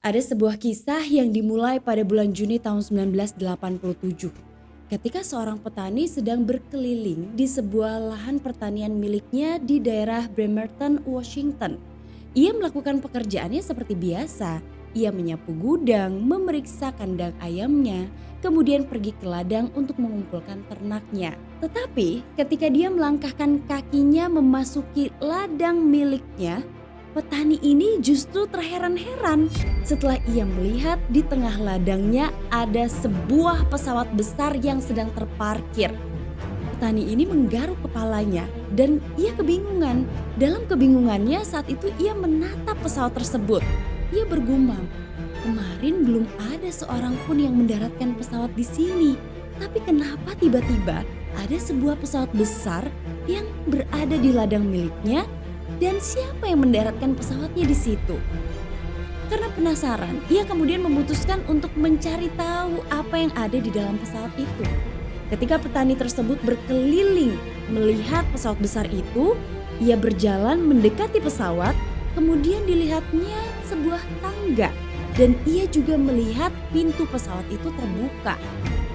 Ada sebuah kisah yang dimulai pada bulan Juni tahun 1987. Ketika seorang petani sedang berkeliling di sebuah lahan pertanian miliknya di daerah Bremerton, Washington. Ia melakukan pekerjaannya seperti biasa. Ia menyapu gudang, memeriksa kandang ayamnya, kemudian pergi ke ladang untuk mengumpulkan ternaknya. Tetapi ketika dia melangkahkan kakinya memasuki ladang miliknya, petani ini justru terheran-heran setelah ia melihat di tengah ladangnya ada sebuah pesawat besar yang sedang terparkir. Petani ini menggaruk kepalanya dan ia kebingungan. Dalam kebingungannya saat itu ia menatap pesawat tersebut. Ia bergumam, kemarin belum ada seorang pun yang mendaratkan pesawat di sini. Tapi kenapa tiba-tiba ada sebuah pesawat besar yang berada di ladang miliknya? Dan siapa yang mendaratkan pesawatnya di situ? Karena penasaran, ia kemudian memutuskan untuk mencari tahu apa yang ada di dalam pesawat itu. Ketika petani tersebut berkeliling melihat pesawat besar itu, ia berjalan mendekati pesawat, kemudian dilihatnya sebuah tangga dan ia juga melihat pintu pesawat itu terbuka.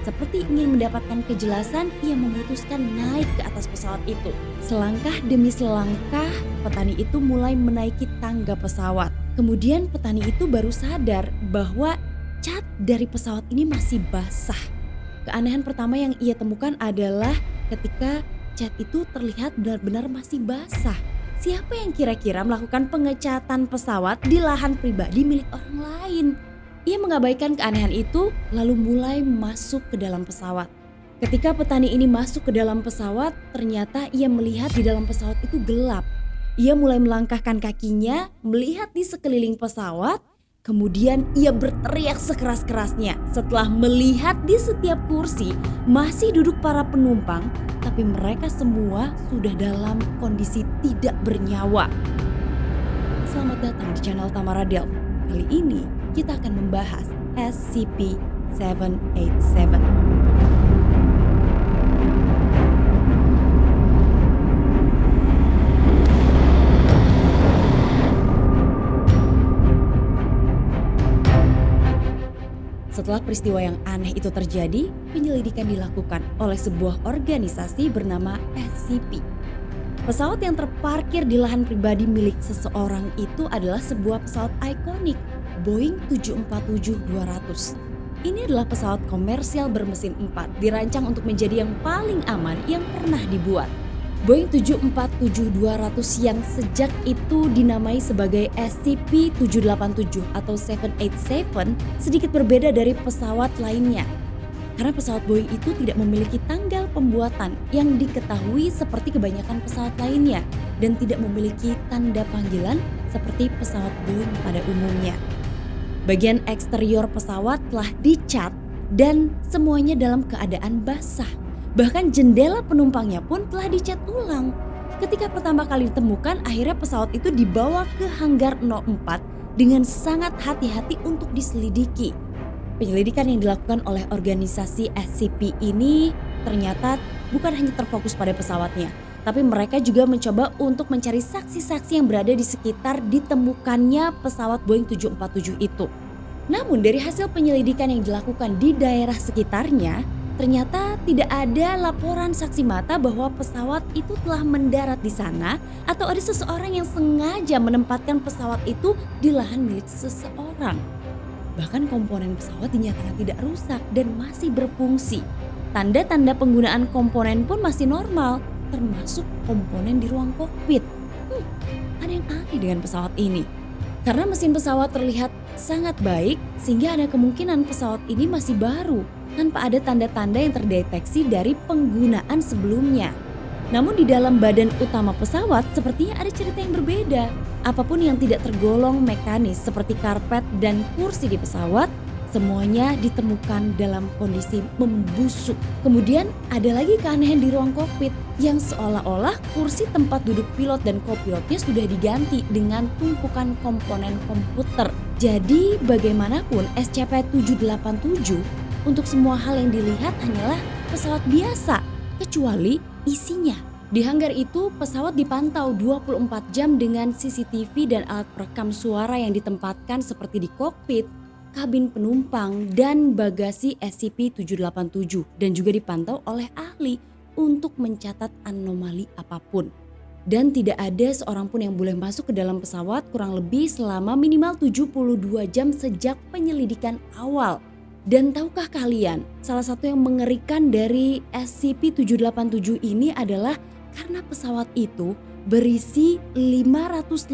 Seperti ingin mendapatkan kejelasan, ia memutuskan naik ke atas pesawat itu. Selangkah demi selangkah, petani itu mulai menaiki tangga pesawat. Kemudian petani itu baru sadar bahwa cat dari pesawat ini masih basah. Keanehan pertama yang ia temukan adalah ketika cat itu terlihat benar-benar masih basah. Siapa yang kira-kira melakukan pengecatan pesawat di lahan pribadi milik orang lain? Ia mengabaikan keanehan itu lalu mulai masuk ke dalam pesawat. Ketika petani ini masuk ke dalam pesawat, ternyata ia melihat di dalam pesawat itu gelap. Ia mulai melangkahkan kakinya, melihat di sekeliling pesawat, kemudian ia berteriak sekeras-kerasnya setelah melihat di setiap kursi masih duduk para penumpang, tapi mereka semua sudah dalam kondisi tidak bernyawa. Selamat datang di channel Tamara Delv. Kali ini kita akan membahas SCP-787. Setelah peristiwa yang aneh itu terjadi, penyelidikan dilakukan oleh sebuah organisasi bernama SCP. Pesawat yang terparkir di lahan pribadi milik seseorang itu adalah sebuah pesawat ikonik, Boeing 747-200. Ini adalah pesawat komersial bermesin 4, dirancang untuk menjadi yang paling aman yang pernah dibuat. Boeing 747-200 yang sejak itu dinamai sebagai SCP-787 atau 787 sedikit berbeda dari pesawat lainnya. Karena pesawat Boeing itu tidak memiliki tanggal pembuatan yang diketahui seperti kebanyakan pesawat lainnya dan tidak memiliki tanda panggilan seperti pesawat Boeing pada umumnya. Bagian eksterior pesawat telah dicat dan semuanya dalam keadaan basah. Bahkan jendela penumpangnya pun telah dicat ulang. Ketika pertama kali ditemukan, akhirnya pesawat itu dibawa ke hanggar 04 dengan sangat hati-hati untuk diselidiki. Penyelidikan yang dilakukan oleh organisasi SCP ini ternyata bukan hanya terfokus pada pesawatnya, tapi mereka juga mencoba untuk mencari saksi-saksi yang berada di sekitar ditemukannya pesawat Boeing 747 itu. Namun dari hasil penyelidikan yang dilakukan di daerah sekitarnya, ternyata tidak ada laporan saksi mata bahwa pesawat itu telah mendarat di sana atau ada seseorang yang sengaja menempatkan pesawat itu di lahan milik seseorang. Bahkan komponen pesawat dinyatakan tidak rusak dan masih berfungsi. Tanda-tanda penggunaan komponen pun masih normal, termasuk komponen di ruang kokpit. Ada yang aneh dengan pesawat ini. Karena mesin pesawat terlihat sangat baik, sehingga ada kemungkinan pesawat ini masih baru, tanpa ada tanda-tanda yang terdeteksi dari penggunaan sebelumnya. Namun di dalam badan utama pesawat sepertinya ada cerita yang berbeda. Apapun yang tidak tergolong mekanis seperti karpet dan kursi di pesawat, semuanya ditemukan dalam kondisi membusuk. Kemudian ada lagi keanehan di ruang kokpit yang seolah-olah kursi tempat duduk pilot dan kopilotnya sudah diganti dengan tumpukan komponen komputer. Jadi bagaimanapun SCP-787 untuk semua hal yang dilihat hanyalah pesawat biasa kecuali isinya. Di hanggar itu, pesawat dipantau 24 jam dengan CCTV dan alat perekam suara yang ditempatkan seperti di kokpit, kabin penumpang, dan bagasi SCP-787 dan juga dipantau oleh ahli untuk mencatat anomali apapun. Dan tidak ada seorang pun yang boleh masuk ke dalam pesawat kurang lebih selama minimal 72 jam sejak penyelidikan awal. Dan tahukah kalian, salah satu yang mengerikan dari SCP-787 ini adalah karena pesawat itu berisi 515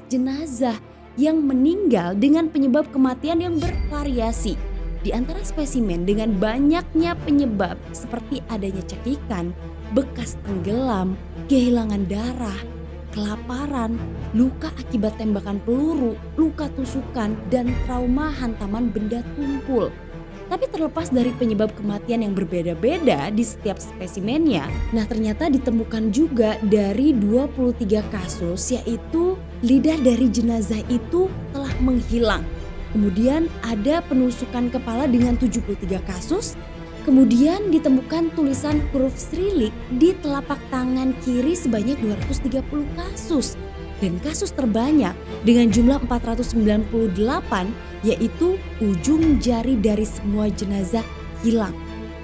jenazah yang meninggal dengan penyebab kematian yang bervariasi. Di antara spesimen dengan banyaknya penyebab seperti adanya cekikan, bekas tenggelam, kehilangan darah, kelaparan, luka akibat tembakan peluru, luka tusukan, dan trauma hantaman benda tumpul. Tapi terlepas dari penyebab kematian yang berbeda-beda di setiap spesimennya, nah ternyata ditemukan juga dari 23 kasus, yaitu lidah dari jenazah itu telah menghilang. Kemudian ada penusukan kepala dengan 73 kasus, kemudian ditemukan tulisan huruf Sirilik di telapak tangan kiri sebanyak 230 kasus. Dan kasus terbanyak dengan jumlah 498 yaitu ujung jari dari semua jenazah hilang.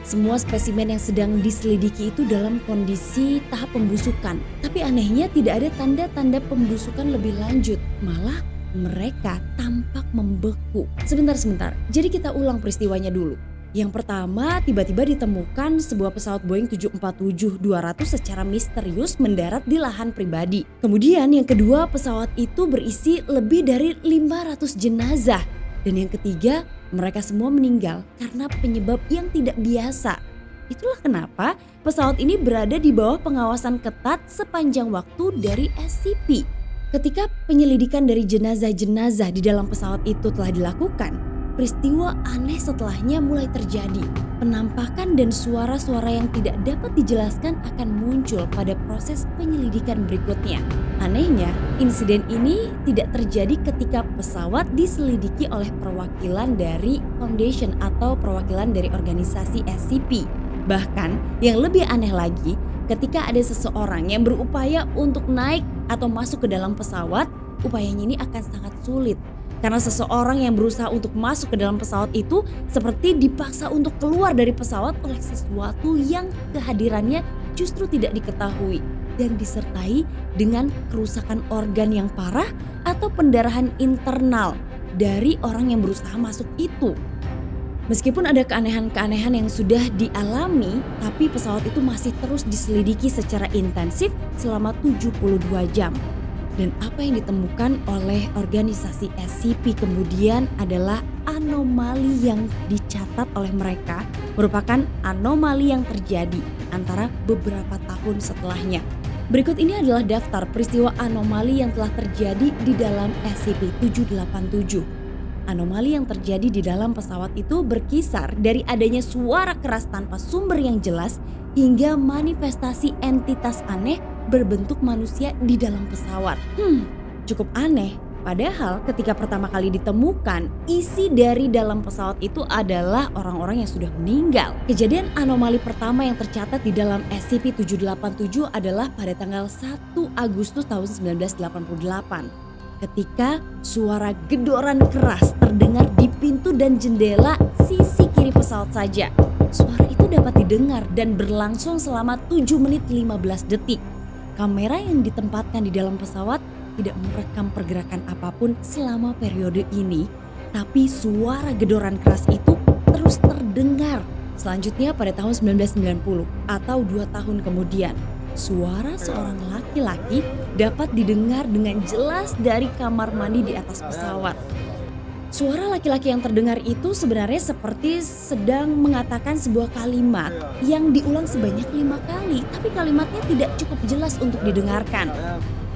Semua spesimen yang sedang diselidiki itu dalam kondisi tahap pembusukan. Tapi anehnya tidak ada tanda-tanda pembusukan lebih lanjut. Malah mereka tampak membeku. Sebentar. Jadi kita ulang peristiwanya dulu. Yang pertama, tiba-tiba ditemukan sebuah pesawat Boeing 747-200 secara misterius mendarat di lahan pribadi. Kemudian yang kedua, pesawat itu berisi lebih dari 500 jenazah. Dan yang ketiga, mereka semua meninggal karena penyebab yang tidak biasa. Itulah kenapa pesawat ini berada di bawah pengawasan ketat sepanjang waktu dari SCP. Ketika penyelidikan dari jenazah-jenazah di dalam pesawat itu telah dilakukan, peristiwa aneh setelahnya mulai terjadi. Penampakan dan suara-suara yang tidak dapat dijelaskan akan muncul pada proses penyelidikan berikutnya. Anehnya, insiden ini tidak terjadi ketika pesawat diselidiki oleh perwakilan dari Foundation atau perwakilan dari organisasi SCP. Bahkan yang lebih aneh lagi, ketika ada seseorang yang berupaya untuk naik atau masuk ke dalam pesawat, upayanya ini akan sangat sulit. Karena seseorang yang berusaha untuk masuk ke dalam pesawat itu seperti dipaksa untuk keluar dari pesawat oleh sesuatu yang kehadirannya justru tidak diketahui dan disertai dengan kerusakan organ yang parah atau pendarahan internal dari orang yang berusaha masuk itu. Meskipun ada keanehan-keanehan yang sudah dialami, tapi pesawat itu masih terus diselidiki secara intensif selama 72 jam. Dan apa yang ditemukan oleh organisasi SCP kemudian adalah anomali yang dicatat oleh mereka merupakan anomali yang terjadi antara beberapa tahun setelahnya. Berikut ini adalah daftar peristiwa anomali yang telah terjadi di dalam SCP-787. Anomali yang terjadi di dalam pesawat itu berkisar dari adanya suara keras tanpa sumber yang jelas hingga manifestasi entitas aneh berbentuk manusia di dalam pesawat. Cukup aneh. Padahal ketika pertama kali ditemukan, isi dari dalam pesawat itu adalah orang-orang yang sudah meninggal. Kejadian anomali pertama yang tercatat di dalam SCP-787 adalah pada tanggal 1 Agustus tahun 1988. Ketika suara gedoran keras terdengar di pintu dan jendela sisi kiri pesawat saja. Suara itu dapat didengar dan berlangsung selama 7 menit 15 detik. Kamera yang ditempatkan di dalam pesawat tidak merekam pergerakan apapun selama periode ini, tapi suara gedoran keras itu terus terdengar. Selanjutnya pada tahun 1990 atau 2 tahun kemudian, suara seorang laki-laki dapat didengar dengan jelas dari kamar mandi di atas pesawat. Suara laki-laki yang terdengar itu sebenarnya seperti sedang mengatakan sebuah kalimat yang diulang sebanyak 5 kali, tapi kalimatnya tidak cukup jelas untuk didengarkan.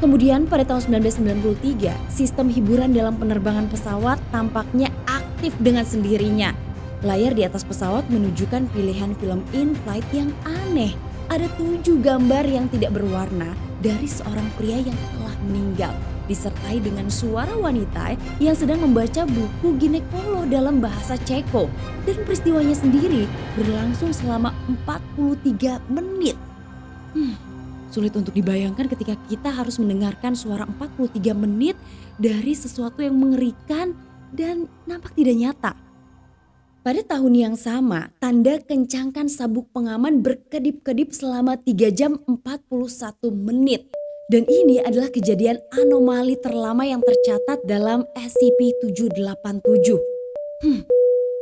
Kemudian pada tahun 1993, sistem hiburan dalam penerbangan pesawat tampaknya aktif dengan sendirinya. Layar di atas pesawat menunjukkan pilihan film in-flight yang aneh. Ada 7 gambar yang tidak berwarna dari seorang pria yang telah meninggal, disertai dengan suara wanita yang sedang membaca buku ginekolog dalam bahasa Ceko. Dan peristiwanya sendiri berlangsung selama 43 menit. Sulit untuk dibayangkan ketika kita harus mendengarkan suara 43 menit dari sesuatu yang mengerikan dan nampak tidak nyata. Pada tahun yang sama, tanda kencangkan sabuk pengaman berkedip-kedip selama 3 jam 41 menit. Dan ini adalah kejadian anomali terlama yang tercatat dalam SCP-787.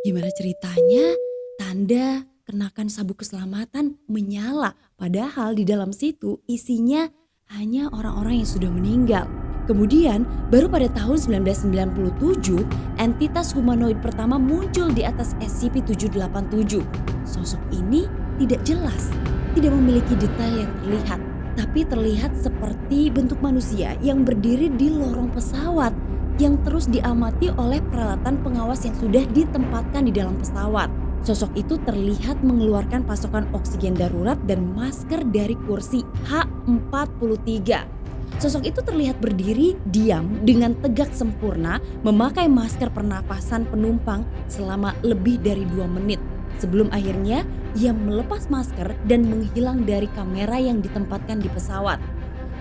Gimana ceritanya? Tanda kenakan sabuk keselamatan menyala, padahal di dalam situ isinya hanya orang-orang yang sudah meninggal. Kemudian baru pada tahun 1997 entitas humanoid pertama muncul di atas SCP-787. Sosok ini tidak jelas, tidak memiliki detail yang terlihat, tapi terlihat seperti bentuk manusia yang berdiri di lorong pesawat yang terus diamati oleh peralatan pengawas yang sudah ditempatkan di dalam pesawat. Sosok itu terlihat mengeluarkan pasokan oksigen darurat dan masker dari kursi H43. Sosok itu terlihat berdiri diam dengan tegak sempurna memakai masker pernapasan penumpang selama lebih dari 2 menit. Sebelum akhirnya ia melepas masker dan menghilang dari kamera yang ditempatkan di pesawat.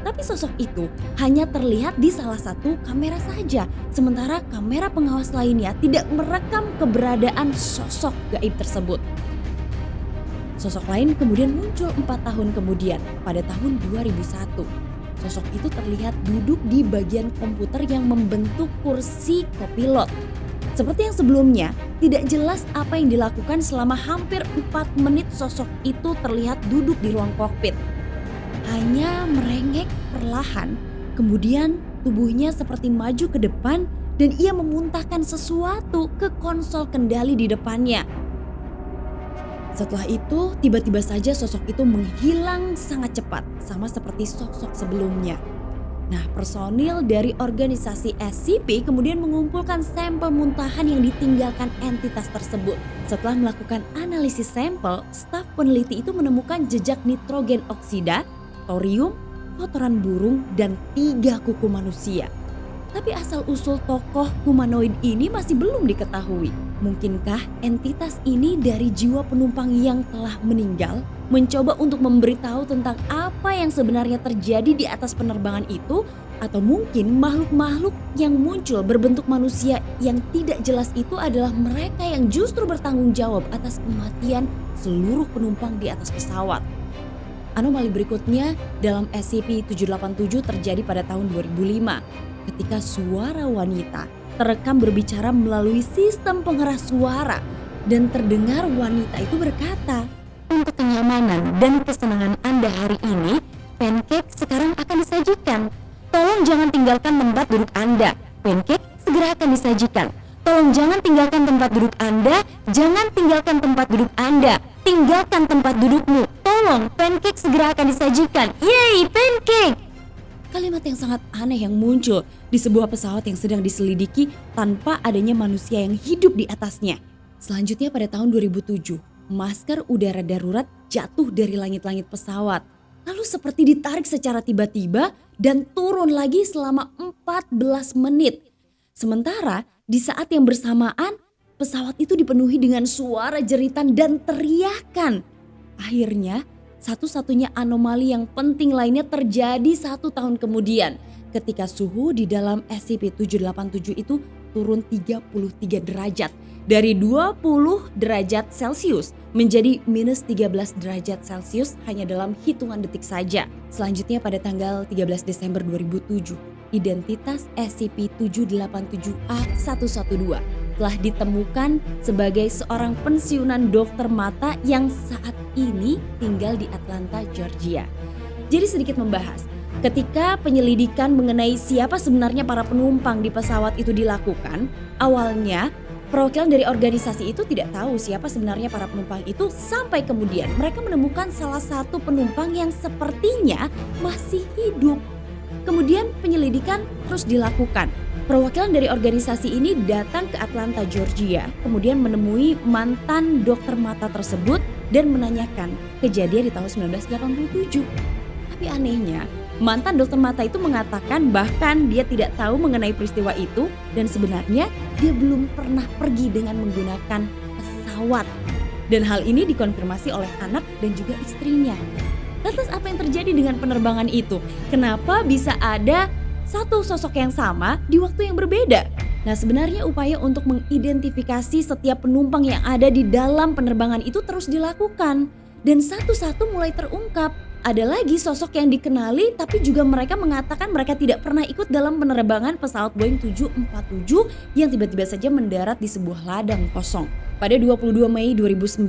Tapi sosok itu hanya terlihat di salah satu kamera saja, sementara kamera pengawas lainnya tidak merekam keberadaan sosok gaib tersebut. Sosok lain kemudian muncul 4 tahun kemudian pada tahun 2001. Sosok itu terlihat duduk di bagian komputer yang membentuk kursi kopilot. Seperti yang sebelumnya, tidak jelas apa yang dilakukan selama hampir 4 menit sosok itu terlihat duduk di ruang kokpit. Hanya merengek perlahan, kemudian tubuhnya seperti maju ke depan dan ia memuntahkan sesuatu ke konsol kendali di depannya. Setelah itu, tiba-tiba saja sosok itu menghilang sangat cepat, sama seperti sosok sebelumnya. Nah, personil dari organisasi SCP kemudian mengumpulkan sampel muntahan yang ditinggalkan entitas tersebut. Setelah melakukan analisis sampel, staf peneliti itu menemukan jejak nitrogen oksida, thorium, kotoran burung, dan 3 kuku manusia. Tapi asal-usul tokoh humanoid ini masih belum diketahui. Mungkinkah entitas ini dari jiwa penumpang yang telah meninggal mencoba untuk memberitahu tentang apa yang sebenarnya terjadi di atas penerbangan itu? Atau mungkin makhluk-makhluk yang muncul berbentuk manusia yang tidak jelas itu adalah mereka yang justru bertanggung jawab atas kematian seluruh penumpang di atas pesawat. Anomali berikutnya dalam SCP-787 terjadi pada tahun 2005 ketika suara wanita terekam berbicara melalui sistem pengeras suara dan terdengar wanita itu berkata, "Untuk kenyamanan dan kesenangan Anda hari ini, pancake sekarang akan disajikan. Tolong jangan tinggalkan tempat duduk Anda. Pancake segera akan disajikan. Tolong jangan tinggalkan tempat duduk Anda, jangan tinggalkan tempat duduk Anda. Tinggalkan tempat dudukmu. Tolong, pancake segera akan disajikan. Yeay, pancake!" Kalimat yang sangat aneh yang muncul di sebuah pesawat yang sedang diselidiki tanpa adanya manusia yang hidup di atasnya. Selanjutnya pada tahun 2007, masker udara darurat jatuh dari langit-langit pesawat. Lalu seperti ditarik secara tiba-tiba dan turun lagi selama 14 menit. Sementara di saat yang bersamaan, pesawat itu dipenuhi dengan suara jeritan dan teriakan. Akhirnya, satu-satunya anomali yang penting lainnya terjadi 1 tahun kemudian ketika suhu di dalam SCP-787 itu turun 33 derajat dari 20 derajat Celcius menjadi minus 13 derajat Celcius hanya dalam hitungan detik saja. Selanjutnya pada tanggal 13 Desember 2007, identitas SCP-787A112 telah ditemukan sebagai seorang pensiunan dokter mata yang saat ini tinggal di Atlanta, Georgia. Jadi sedikit membahas, ketika penyelidikan mengenai siapa sebenarnya para penumpang di pesawat itu dilakukan, awalnya perwakilan dari organisasi itu tidak tahu siapa sebenarnya para penumpang itu sampai kemudian mereka menemukan salah satu penumpang yang sepertinya masih hidup. Kemudian penyelidikan terus dilakukan. Perwakilan dari organisasi ini datang ke Atlanta, Georgia, kemudian menemui mantan dokter mata tersebut dan menanyakan kejadian di tahun 1987. Tapi anehnya, mantan dokter mata itu mengatakan bahkan dia tidak tahu mengenai peristiwa itu dan sebenarnya dia belum pernah pergi dengan menggunakan pesawat. Dan hal ini dikonfirmasi oleh anak dan juga istrinya. Lantas apa yang terjadi dengan penerbangan itu? Kenapa bisa ada satu sosok yang sama di waktu yang berbeda? Nah, sebenarnya upaya untuk mengidentifikasi setiap penumpang yang ada di dalam penerbangan itu terus dilakukan. Dan satu-satu mulai terungkap. Ada lagi sosok yang dikenali tapi juga mereka mengatakan mereka tidak pernah ikut dalam penerbangan pesawat Boeing 747 yang tiba-tiba saja mendarat di sebuah ladang kosong. Pada 22 Mei 2009,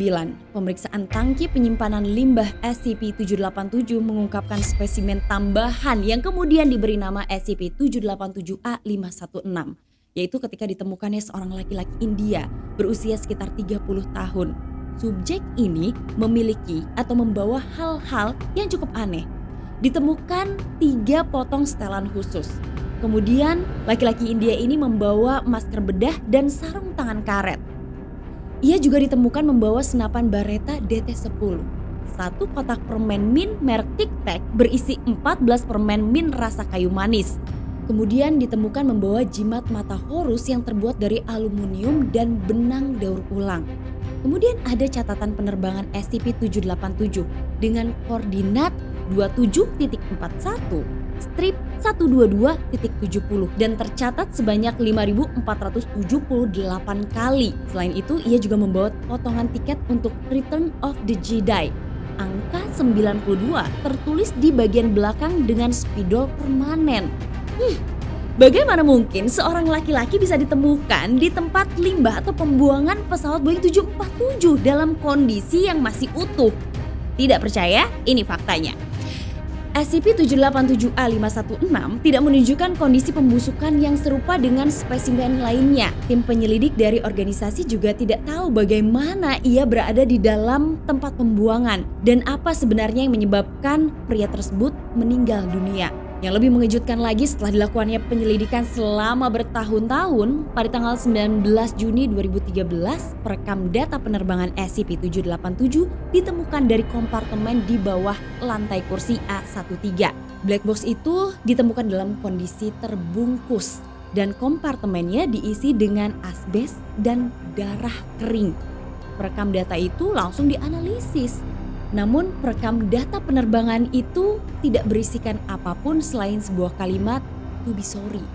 pemeriksaan tangki penyimpanan limbah SCP-787 mengungkapkan spesimen tambahan yang kemudian diberi nama SCP-787A516, yaitu ketika ditemukannya seorang laki-laki India berusia sekitar 30 tahun. Subjek ini memiliki atau membawa hal-hal yang cukup aneh. Ditemukan 3 potong setelan khusus. Kemudian laki-laki India ini membawa masker bedah dan sarung tangan karet. Ia juga ditemukan membawa senapan Beretta DT-10, 1 kotak permen mint merek Tic Tac berisi 14 permen mint rasa kayu manis. Kemudian ditemukan membawa jimat mata Horus yang terbuat dari aluminium dan benang daur ulang. Kemudian ada catatan penerbangan SCP-787 dengan koordinat 27.41, strip 122.70 dan tercatat sebanyak 5.478 kali. Selain itu, ia juga membawa potongan tiket untuk Return of the Jedi. Angka 92 tertulis di bagian belakang dengan spidol permanen. Bagaimana mungkin seorang laki-laki bisa ditemukan di tempat limbah atau pembuangan pesawat Boeing 747 dalam kondisi yang masih utuh? Tidak percaya? Ini faktanya. SCP-787A516 tidak menunjukkan kondisi pembusukan yang serupa dengan spesimen lainnya. Tim penyelidik dari organisasi juga tidak tahu bagaimana ia berada di dalam tempat pembuangan dan apa sebenarnya yang menyebabkan pria tersebut meninggal dunia. Yang lebih mengejutkan lagi, setelah dilakukannya penyelidikan selama bertahun-tahun, pada tanggal 19 Juni 2013, perekam data penerbangan SCP-787 ditemukan dari kompartemen di bawah lantai kursi A13. Black box itu ditemukan dalam kondisi terbungkus dan kompartemennya diisi dengan asbes dan darah kering. Perekam data itu langsung dianalisis. Namun perekam data penerbangan itu tidak berisikan apapun selain sebuah kalimat "to be sorry".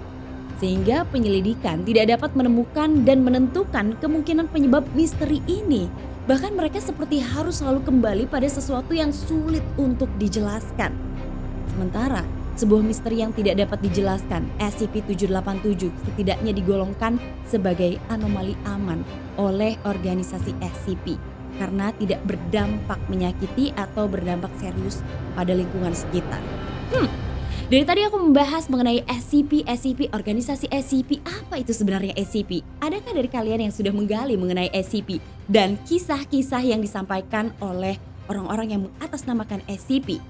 Sehingga penyelidikan tidak dapat menemukan dan menentukan kemungkinan penyebab misteri ini. Bahkan mereka seperti harus selalu kembali pada sesuatu yang sulit untuk dijelaskan. Sementara sebuah misteri yang tidak dapat dijelaskan, SCP-787 setidaknya digolongkan sebagai anomali aman oleh organisasi SCP. Karena tidak berdampak menyakiti atau berdampak serius pada lingkungan sekitar. Dari tadi aku membahas mengenai SCP, organisasi SCP. Apa itu sebenarnya SCP? Adakah dari kalian yang sudah menggali mengenai SCP dan kisah-kisah yang disampaikan oleh orang-orang yang mengatasnamakan SCP?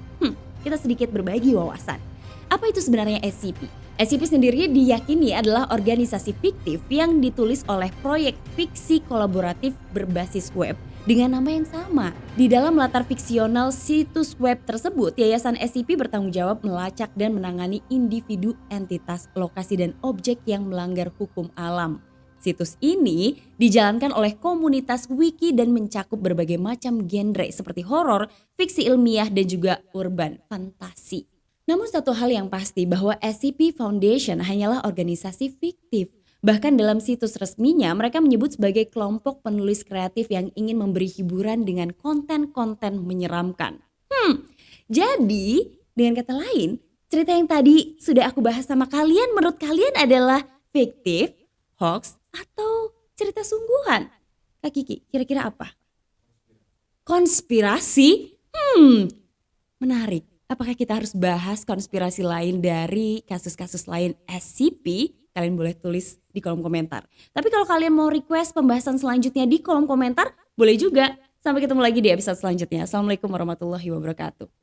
Kita sedikit berbagi wawasan. Apa itu sebenarnya SCP? SCP sendiri diyakini adalah organisasi fiktif yang ditulis oleh proyek fiksi kolaboratif berbasis web dengan nama yang sama. Di dalam latar fiksional situs web tersebut, Yayasan SCP bertanggung jawab melacak dan menangani individu, entitas, lokasi, dan objek yang melanggar hukum alam. Situs ini dijalankan oleh komunitas wiki dan mencakup berbagai macam genre seperti horor, fiksi ilmiah, dan juga urban fantasi. Namun satu hal yang pasti bahwa SCP Foundation hanyalah organisasi fiktif. Bahkan dalam situs resminya mereka menyebut sebagai kelompok penulis kreatif yang ingin memberi hiburan dengan konten-konten menyeramkan. Jadi dengan kata lain, cerita yang tadi sudah aku bahas sama kalian menurut kalian adalah fiktif, hoax, atau cerita sungguhan? Kak Kiki, kira-kira apa? Konspirasi? Menarik. Apakah kita harus bahas konspirasi lain dari kasus-kasus lain SCP? Kalian boleh tulis di kolom komentar. Tapi kalau kalian mau request pembahasan selanjutnya di kolom komentar, boleh juga. Sampai ketemu lagi di episode selanjutnya. Assalamualaikum warahmatullahi wabarakatuh.